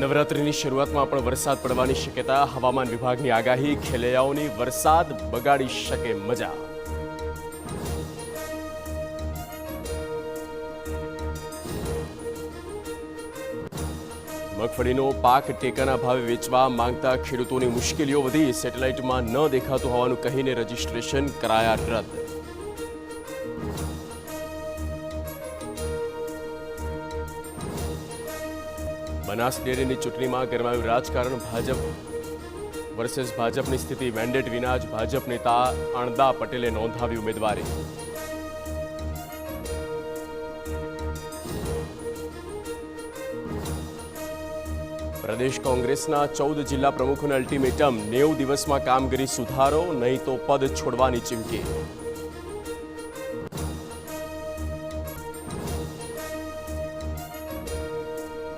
નવરાત્રિની શરૂઆતમાં પણ વરસાદ પડવાની શક્યતા. હવામાન વિભાગની આગાહી. ખેલૈયાઓની વરસાદ બગાડી શકે મજા. મગફળીનો પાક ટેકાના ભાવે વેચવા માંગતા ખેડૂતોની મુશ્કેલીઓ વધી. સેટેલાઇટમાં ન દેખાતું હોવાનું કહીને રજીસ્ટ્રેશન કરાયા રદ. બનાસ ડેરીની ચૂંટણીમાં ગરમાયું રાજકારણ. ભાજપ વર્સેસ ભાજપની સ્થિતિ. મેન્ડેટ વિના જ ભાજપ નેતા અણદા પટેલે નોંધાવી ઉમેદવારી. પ્રદેશ કોંગ્રેસના 14 જિલ્લા પ્રમુખોને અલ્ટિમેટમ. 90 દિવસમાં કામગીરી સુધારો, નહીં તો પદ છોડવાની ચીમકી.